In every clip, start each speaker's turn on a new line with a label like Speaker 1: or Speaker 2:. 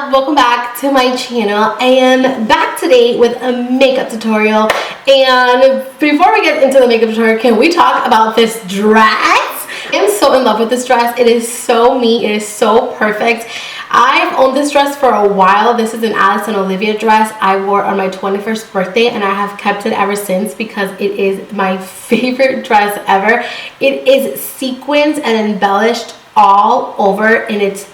Speaker 1: Welcome back to my channel. I am back today with a makeup tutorial, and before we get into the makeup tutorial, can we talk about this dress? I am so in love with this dress. It is so me. It is so perfect. I've owned this dress for a while. This is an Alice and Olivia dress I wore on my 21st birthday, and I have kept it ever since because it is my favorite dress ever. It is sequins and embellished all over, and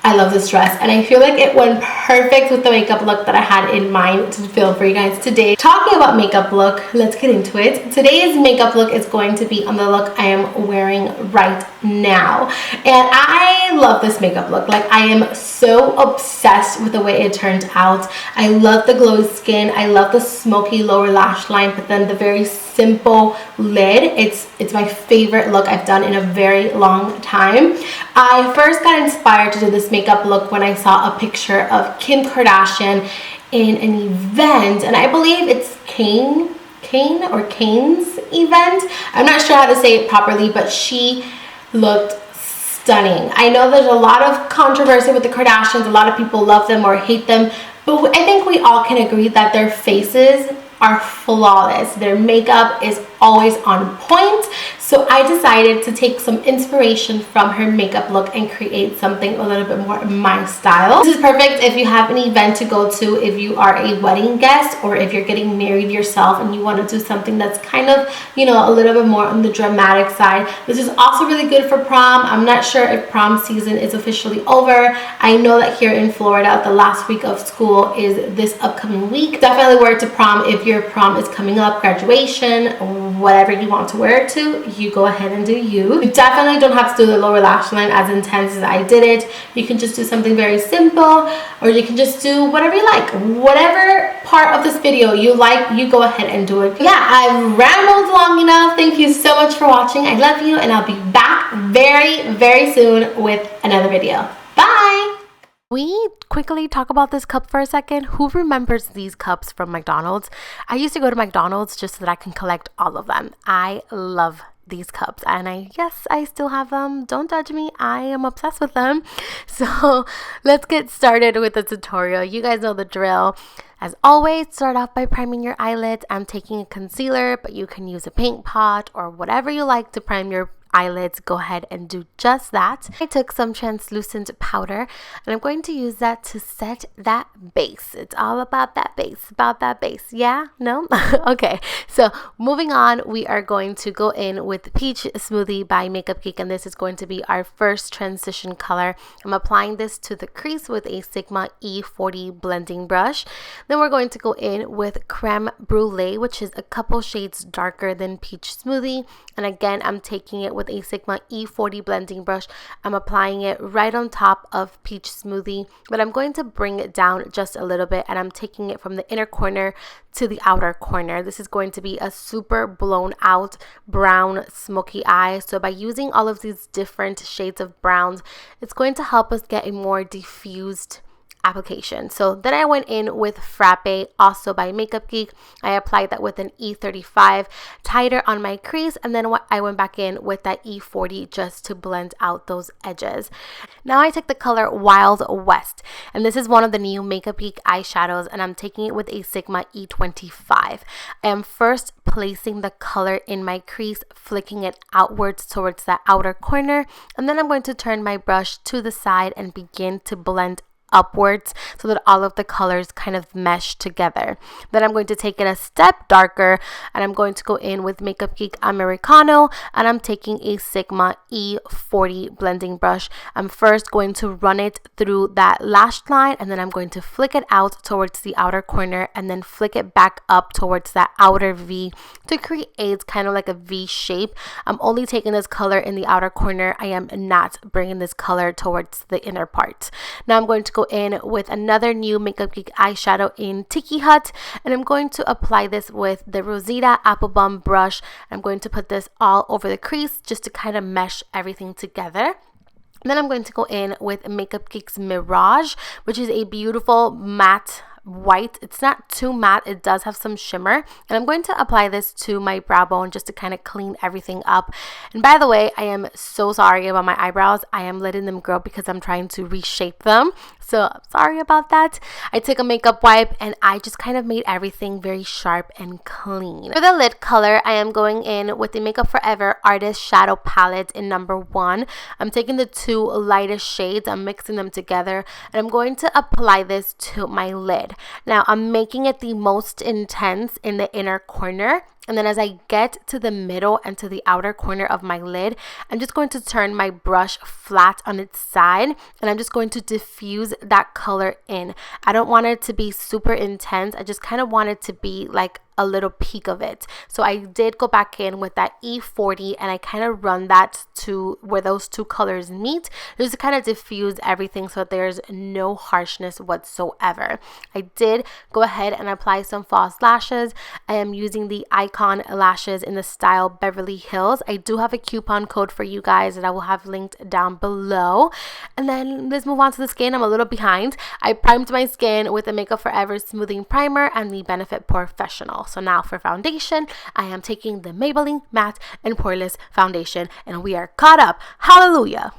Speaker 1: I love this dress, and I feel like it went perfect with the makeup look that I had in mind to film for you guys today. Talking about makeup look, let's get into it. Today's makeup look is going to be on the look I am wearing right now, and I love this makeup look. Like, I am so obsessed with the way it turned out. I love the glowy skin. I love the smoky lower lash line, but then the very simple lid. It's my favorite look I've done in a very long time. I first got inspired to do this makeup look when I saw a picture of Kim Kardashian in an event, and I believe it's Kane's event. I'm not sure how to say it properly, but she looked stunning. I know there's a lot of controversy with the Kardashians. A lot of people love them or hate them, but I think we all can agree that their faces are flawless. Their makeup is always on point. So I decided to take some inspiration from her makeup look and create something a little bit more in my style. This is perfect if you have an event to go to, if you are a wedding guest, or if you're getting married yourself and you want to do something that's kind of, you know, a little bit more on the dramatic side. This is also really good for prom. I'm not sure if prom season is officially over. I know that here in Florida, the last week of school is this upcoming week. Definitely wear it to prom if your prom is coming up, graduation, whatever you want to wear it to. You go ahead and do you. You definitely don't have to do the lower lash line as intense as I did it. You can just do something very simple, or you can just do whatever you like. Whatever part of this video you like, you go ahead and do it. Yeah, I've rambled long enough. Thank you so much for watching. I love you, and I'll be back very, very soon with another video. Bye! We quickly talk about this cup for a second. Who remembers these cups from McDonald's? I used to go to McDonald's just so that I can collect all of them. I love these cups, and yes, I still have them. Don't judge me. I am obsessed with them. So let's get started with the tutorial. You guys know the drill. As always, start off by priming your eyelids. I'm taking a concealer, but you can use a paint pot or whatever you like to prime your eyelids. Go ahead and do just that. I took some translucent powder, and I'm going to use that to set that base. It's all about that base, yeah? No? Okay, so moving on, we are going to go in with Peach Smoothie by Makeup Geek, and this is going to be our first transition color. I'm applying this to the crease with a Sigma E40 blending brush. Then we're going to go in with Creme Brule, which is a couple shades darker than Peach Smoothie, and again, I'm taking it with a Sigma E40 blending brush. I'm applying it right on top of Peach Smoothie, but I'm going to bring it down just a little bit, and I'm taking it from the inner corner to the outer corner. This is going to be a super blown out brown smoky eye. So by using all of these different shades of browns, it's going to help us get a more diffused application. So then I went in with Frappe, also by Makeup Geek. I applied that with an E35 tighter on my crease, and then I went back in with that E40 just to blend out those edges. Now I took the color Wild West, and this is one of the new Makeup Geek eyeshadows, and I'm taking it with a Sigma E25. I am first placing the color in my crease, flicking it outwards towards that outer corner, and then I'm going to turn my brush to the side and begin to blend upwards so that all of the colors kind of mesh together. Then I'm going to take it a step darker, and I'm going to go in with Makeup Geek Americano, and I'm taking a Sigma E40 blending brush. I'm first going to run it through that lash line, and then I'm going to flick it out towards the outer corner, and then flick it back up towards that outer V to create kind of like a V shape. I'm only taking this color in the outer corner. I am not bringing this color towards the inner part. Now I'm going to go in with another new Makeup Geek eyeshadow in Tiki Hut, and I'm going to apply this with the Rosita Applebum brush. I'm going to put this all over the crease just to kind of mesh everything together. Then I'm going to go in with Makeup Geek's Mirage, which is a beautiful matte white. It's not too matte, it does have some shimmer, and I'm going to apply this to my brow bone just to kind of clean everything up. And by the way, I am so sorry about my eyebrows. I am letting them grow because I'm trying to reshape them, so sorry about that. I took a makeup wipe and I just kind of made everything very sharp and clean. For the lid color, I am going in with the Makeup Forever Artist Shadow Palette in number 1. I'm taking the 2 lightest shades, I'm mixing them together, and I'm going to apply this to my lid. Now I'm making it the most intense in the inner corner, and then as I get to the middle and to the outer corner of my lid, I'm just going to turn my brush flat on its side, and I'm just going to diffuse that color in. I don't want it to be super intense, I just kind of want it to be like a little peak of it. So I did go back in with that E40 and I kind of run that to where those 2 colors meet, just to kind of diffuse everything so that there's no harshness whatsoever. I did go ahead and apply some false lashes. I am using the Icon lashes in the style Beverly Hills. I do have a coupon code for you guys that I will have linked down below. And then let's move on to the skin. I'm a little behind. I primed my skin with the Makeup Forever Smoothing Primer and the Benefit Professional. So now for foundation, I am taking the Maybelline Matte and Poreless foundation, and we are caught up. Hallelujah!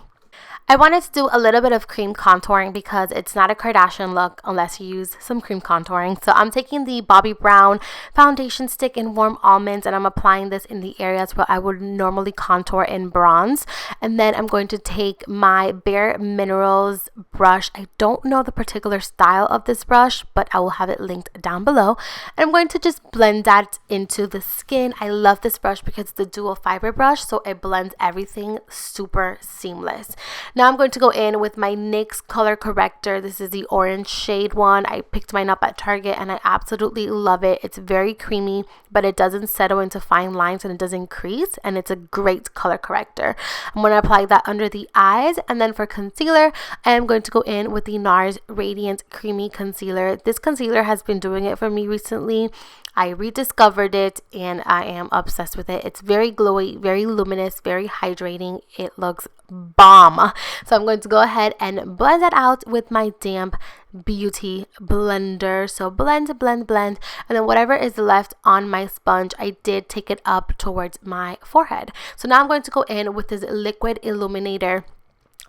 Speaker 1: I wanted to do a little bit of cream contouring because it's not a Kardashian look unless you use some cream contouring. So I'm taking the Bobbi Brown foundation stick in Warm Almonds, and I'm applying this in the areas where I would normally contour in bronze. And then I'm going to take my Bare Minerals brush. I don't know the particular style of this brush, but I will have it linked down below. And I'm going to just blend that into the skin. I love this brush because it's the dual fiber brush, so it blends everything super seamless. Now I'm going to go in with my NYX color corrector. This is the orange shade one. I picked mine up at Target and I absolutely love it. It's very creamy, but it doesn't settle into fine lines and it doesn't crease, and it's a great color corrector. I'm going to apply that under the eyes, and then for concealer, I am going to go in with the NARS Radiant Creamy Concealer. This concealer has been doing it for me recently. I rediscovered it and I am obsessed with it. It's very glowy, very luminous, very hydrating. It looks bomb. So I'm going to go ahead and blend that out with my damp beauty blender. So blend, blend, blend, and then whatever is left on my sponge, I did take it up towards my forehead. So now I'm going to go in with this liquid illuminator.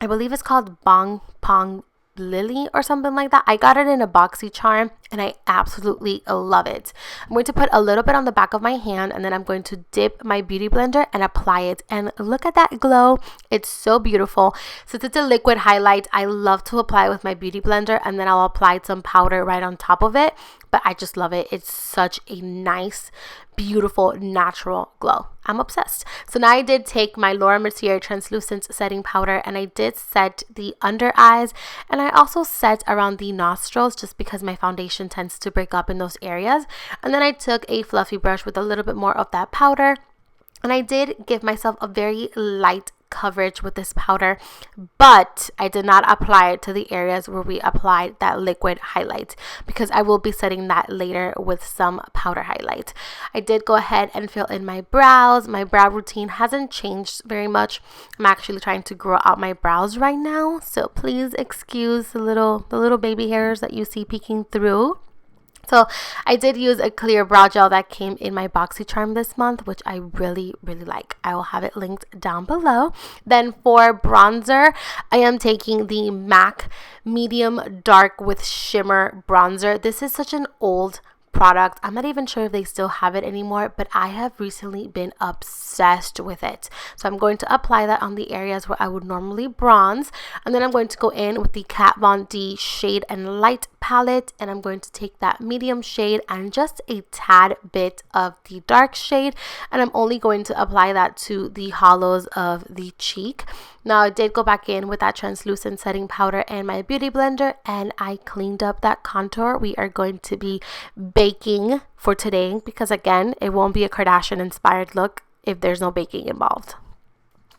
Speaker 1: I believe it's called Bong Pong Lily or something like that. I got it in a boxy charm and I absolutely love it. I'm going to put a little bit on the back of my hand, and then I'm going to dip my beauty blender and apply it, and look at that glow. It's so beautiful. Since it's a liquid highlight, I love to apply with my beauty blender, and then I'll apply some powder right on top of it, but I just love it. It's such a nice, beautiful, natural glow. I'm obsessed. So now I did take my Laura Mercier translucent setting powder, and I did set the under eyes, and I also set around the nostrils just because my foundation tends to break up in those areas. And then I took a fluffy brush with a little bit more of that powder, and I did give myself a very light coverage with this powder, but I did not apply it to the areas where we applied that liquid highlight because I will be setting that later with some powder highlight. I did go ahead and fill in my brows. My brow routine hasn't changed very much. I'm actually trying to grow out my brows right now, so please excuse the little baby hairs that you see peeking through. So I did use a clear brow gel that came in my BoxyCharm this month, which I really, really like. I will have it linked down below. Then for bronzer, I am taking the MAC Medium Dark with Shimmer Bronzer. This is such an old product. I'm not even sure if they still have it anymore, but I have recently been obsessed with it. So I'm going to apply that on the areas where I would normally bronze, and then I'm going to go in with the Kat Von D Shade and Light palette, and I'm going to take that medium shade and just a tad bit of the dark shade, and I'm only going to apply that to the hollows of the cheek. Now I did go back in with that translucent setting powder and my beauty blender, and I cleaned up that contour. We are going to be baking for today because, again, it won't be a Kardashian inspired look if there's no baking involved.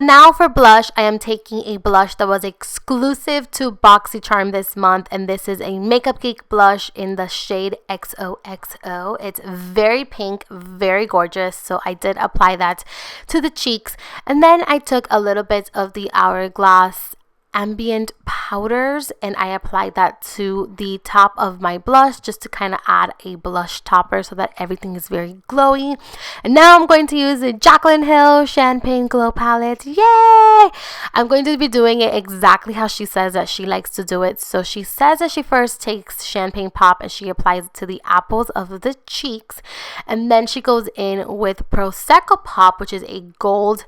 Speaker 1: Now for blush, I am taking a blush that was exclusive to BoxyCharm this month, and this is a Makeup Geek blush in the shade XOXO. It's very pink, very gorgeous, so I did apply that to the cheeks. And then I took a little bit of the Hourglass ambient powders, and I applied that to the top of my blush just to kind of add a blush topper so that everything is very glowy. And now I'm going to use the Jaclyn Hill Champagne Glow Palette. Yay! I'm going to be doing it exactly how she says that she likes to do it. So she says that she first takes Champagne Pop and she applies it to the apples of the cheeks, and then she goes in with Prosecco Pop, which is a gold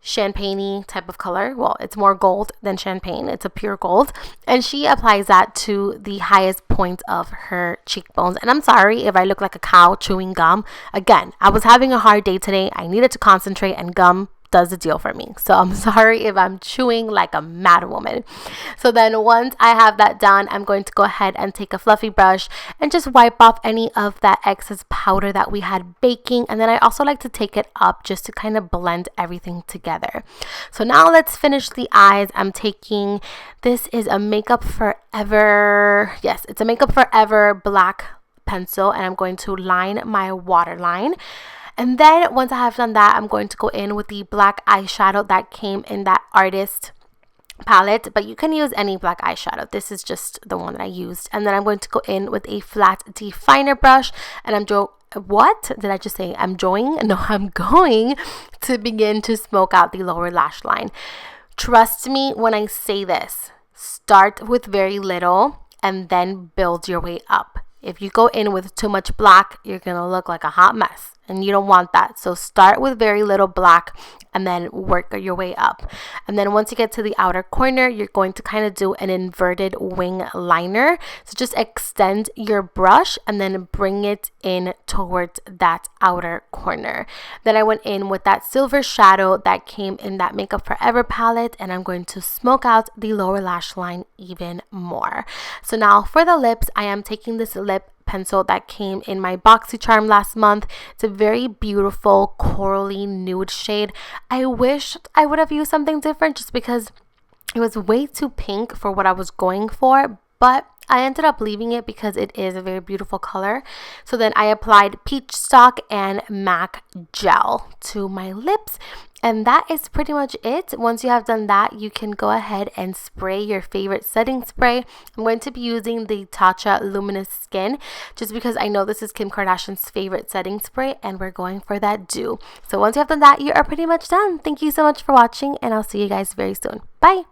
Speaker 1: champagne-y type of color. Well, it's more gold than champagne. It's a pure gold. And she applies that to the highest point of her cheekbones. And I'm sorry if I look like a cow chewing gum. Again, I was having a hard day today. I needed to concentrate, and gum does the deal for me. So I'm sorry if I'm chewing like a mad woman. So then once I have that done, I'm going to go ahead and take a fluffy brush and just wipe off any of that excess powder that we had baking. And then I also like to take it up just to kind of blend everything together. So now let's finish the eyes. I'm taking, this is a Makeup Forever, yes, it's a Makeup Forever black pencil, and I'm going to line my waterline. And then once I have done that, I'm going to go in with the black eyeshadow that came in that artist palette, but you can use any black eyeshadow. This is just the one that I used. And then I'm going to go in with a flat definer brush, and I'm what did I just say? I'm going to begin to smoke out the lower lash line. Trust me when I say this. Start with very little and then build your way up. If you go in with too much black, you're going to look like a hot mess, and you don't want that. So start with very little black and then work your way up. And then once you get to the outer corner, you're going to kind of do an inverted wing liner. So just extend your brush and then bring it in towards that outer corner. Then I went in with that silver shadow that came in that Makeup Forever palette, and I'm going to smoke out the lower lash line even more. So now for the lips, I am taking this lip pencil that came in my BoxyCharm last month. It's a very beautiful corally nude shade. I wish I would have used something different just because it was way too pink for what I was going for, but I ended up leaving it because it is a very beautiful color. So then I applied Peach Stock and MAC Gel to my lips. And that is pretty much it. Once you have done that, you can go ahead and spray your favorite setting spray. I'm going to be using the Tatcha Luminous Skin just because I know this is Kim Kardashian's favorite setting spray, and we're going for that dew. So once you have done that, you are pretty much done. Thank you so much for watching, and I'll see you guys very soon. Bye!